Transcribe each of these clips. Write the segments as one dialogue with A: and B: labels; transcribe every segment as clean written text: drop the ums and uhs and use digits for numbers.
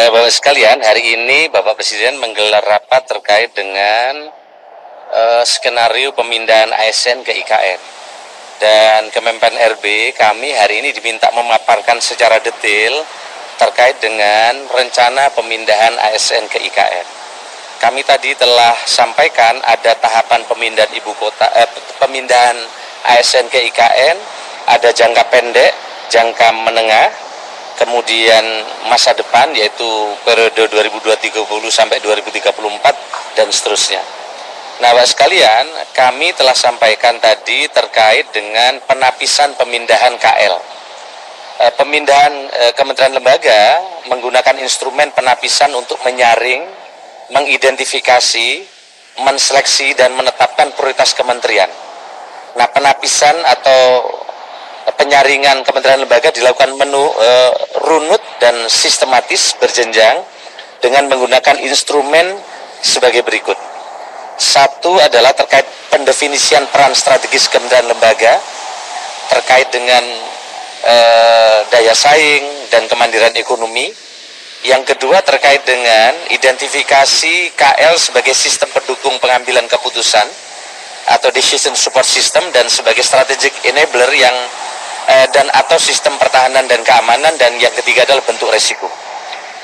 A: Bapak sekalian, hari ini Bapak Presiden menggelar rapat terkait dengan skenario pemindahan ASN ke IKN. Dan Kemenpan RB kami hari ini diminta memaparkan secara detail terkait dengan rencana pemindahan ASN ke IKN. Kami tadi telah sampaikan ada tahapan pemindahan pemindahan ASN ke IKN, ada jangka pendek, jangka menengah, kemudian masa depan yaitu periode 2030 sampai 2034 dan seterusnya. Nah, Bapak sekalian, kami telah sampaikan tadi terkait dengan penapisan pemindahan KL. Pemindahan kementerian lembaga menggunakan instrumen penapisan untuk menyaring, mengidentifikasi, menseleksi dan menetapkan prioritas kementerian. Nah, penapisan atau penyaringan kementerian lembaga dilakukan runut dan sistematis berjenjang dengan menggunakan instrumen sebagai berikut. Satu adalah terkait pendefinisian peran strategis kementerian lembaga terkait dengan daya saing dan kemandirian ekonomi. Yang kedua terkait dengan identifikasi KL sebagai sistem pendukung pengambilan keputusan atau decision support system dan sebagai strategic enabler yang dan atau sistem pertahanan dan keamanan, dan yang ketiga adalah bentuk resiko.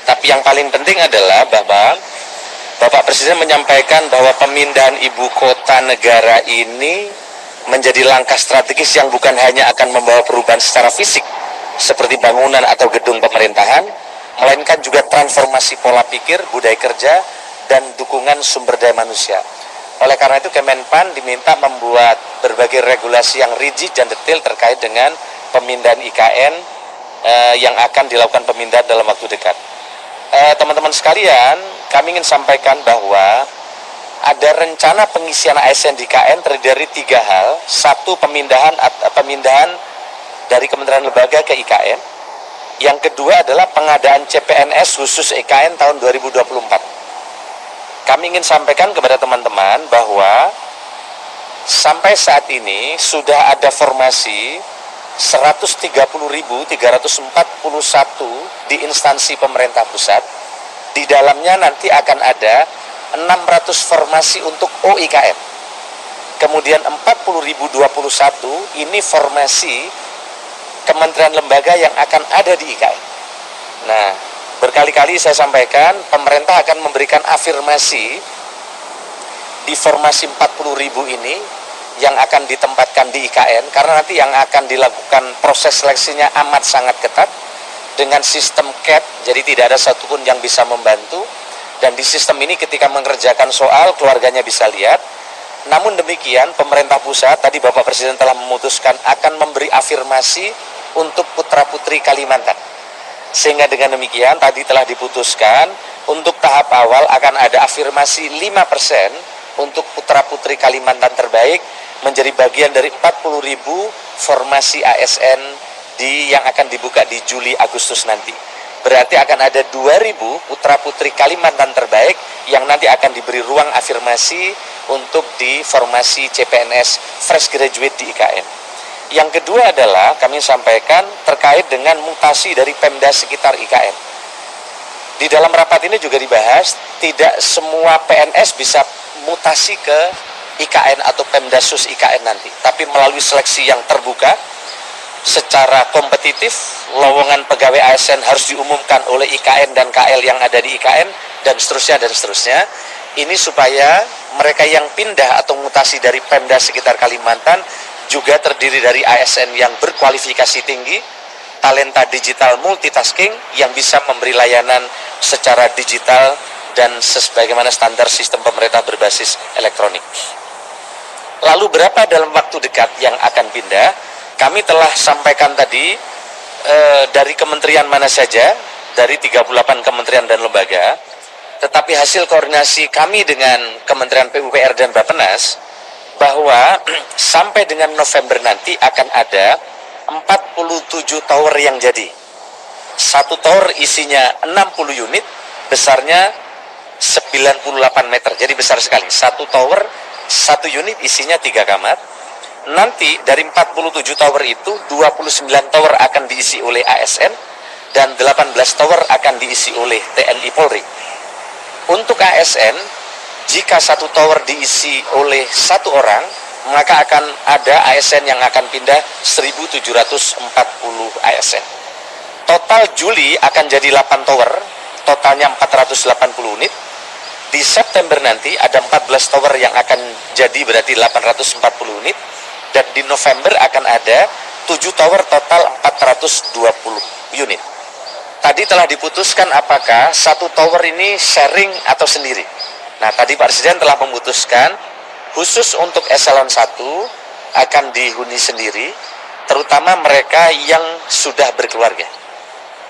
A: Tapi yang paling penting adalah bahwa Bapak Presiden menyampaikan bahwa pemindahan ibu kota negara ini menjadi langkah strategis yang bukan hanya akan membawa perubahan secara fisik seperti bangunan atau gedung pemerintahan, melainkan juga transformasi pola pikir, budaya kerja, dan dukungan sumber daya manusia. Oleh karena itu Kemenpan diminta membuat berbagai regulasi yang rigid dan detail terkait dengan pemindahan IKN yang akan dilakukan pemindahan dalam waktu dekat. Teman-teman sekalian, kami ingin sampaikan bahwa ada rencana pengisian ASN di IKN terdiri dari 3 hal. Satu, pemindahan dari Kementerian Lembaga ke IKN. Yang kedua adalah pengadaan CPNS khusus IKN tahun 2024. Kami ingin sampaikan kepada teman-teman bahwa sampai saat ini sudah ada formasi 130.341 di instansi pemerintah pusat. Di dalamnya nanti akan ada 600 formasi untuk OIKN. Kemudian 40.021 ini formasi kementerian lembaga yang akan ada di IKN. Nah, berkali-kali saya sampaikan pemerintah akan memberikan afirmasi di formasi 40.000 ini yang akan ditempatkan di IKN, karena nanti yang akan dilakukan proses seleksinya amat sangat ketat dengan sistem CAT, jadi tidak ada satupun yang bisa membantu. Dan di sistem ini ketika mengerjakan soal keluarganya bisa lihat. Namun demikian pemerintah pusat tadi Bapak Presiden telah memutuskan akan memberi afirmasi untuk putra-putri Kalimantan. Sehingga dengan demikian tadi telah diputuskan untuk tahap awal akan ada afirmasi 5% untuk putra-putri Kalimantan terbaik menjadi bagian dari 40.000 formasi ASN yang akan dibuka di Juli Agustus nanti. Berarti akan ada 2.000 putra-putri Kalimantan terbaik yang nanti akan diberi ruang afirmasi untuk di formasi CPNS fresh graduate di IKN. Yang kedua adalah kami sampaikan terkait dengan mutasi dari Pemda sekitar IKN. Di dalam rapat ini juga dibahas tidak semua PNS bisa mutasi ke IKN atau Pemdasus IKN nanti, tapi melalui seleksi yang terbuka secara kompetitif. Lowongan pegawai ASN harus diumumkan oleh IKN dan KL yang ada di IKN dan seterusnya dan seterusnya. Ini supaya mereka yang pindah atau mutasi dari Pemda sekitar Kalimantan juga terdiri dari ASN yang berkualifikasi tinggi, talenta digital multitasking yang bisa memberi layanan secara digital dan sebagaimana standar sistem pemerintah berbasis elektronik. Lalu berapa dalam waktu dekat yang akan pindah? Kami telah sampaikan tadi dari kementerian mana saja, dari 38 kementerian dan lembaga. Tetapi hasil koordinasi kami dengan Kementerian PUPR dan Bappenas bahwa sampai dengan November nanti akan ada 47 tower yang jadi. Satu tower isinya 60 unit, besarnya 98 meter, jadi besar sekali. Satu tower, satu unit isinya 3 kamar. Nanti dari 47 tower itu 29 tower akan diisi oleh ASN dan 18 tower akan diisi oleh TNI Polri. Untuk ASN, jika satu tower diisi oleh satu orang, maka akan ada ASN yang akan pindah 1.740 ASN. Total Juli akan jadi 8 tower, totalnya 480 unit. Di September nanti ada 14 tower yang akan jadi berarti 840 unit. Dan di November akan ada 7 tower total 420 unit. Tadi telah diputuskan apakah satu tower ini sharing atau sendiri. Nah, tadi Pak Presiden telah memutuskan khusus untuk eselon 1 akan dihuni sendiri, terutama mereka yang sudah berkeluarga.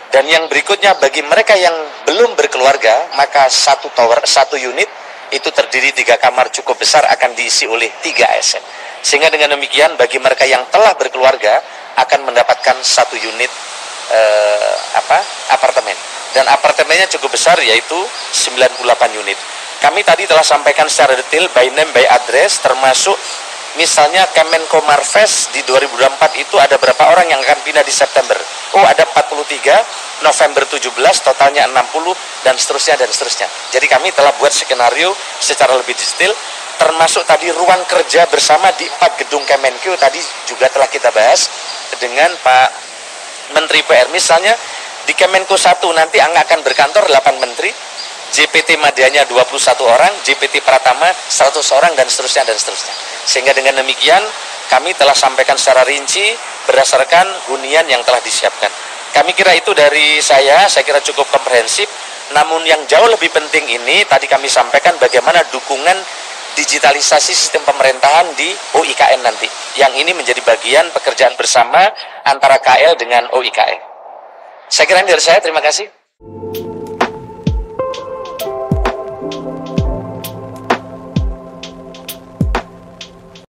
A: Dan yang berikutnya bagi mereka yang belum berkeluarga, maka satu tower, satu unit itu terdiri 3 kamar cukup besar akan diisi oleh 3 ASN. Sehingga dengan demikian bagi mereka yang telah berkeluarga akan mendapatkan satu unit apartemen. Dan apartemennya cukup besar yaitu 98 unit. Kami tadi telah sampaikan secara detail by name by address, termasuk misalnya Kemenko Marves di 2024 itu ada berapa orang yang akan pindah di September. Oh, ada 43, November 17, totalnya 60, dan seterusnya dan seterusnya. Jadi kami telah buat skenario secara lebih detail, termasuk tadi ruang kerja bersama di 4 gedung Kemenkeu tadi juga telah kita bahas dengan Pak Menteri PR. Misalnya di Kemenko 1 nanti akan berkantor 8 menteri, JPT Madianya 21 orang, JPT Pratama 100 orang, dan seterusnya dan seterusnya. Sehingga dengan demikian kami telah sampaikan secara rinci berdasarkan hunian yang telah disiapkan. Kami kira itu dari saya kira cukup komprehensif. Namun yang jauh lebih penting ini tadi kami sampaikan bagaimana dukungan digitalisasi sistem pemerintahan di OIKN nanti. Yang ini menjadi bagian pekerjaan bersama antara KL dengan OIKN. Saya kira ini dari saya, terima kasih.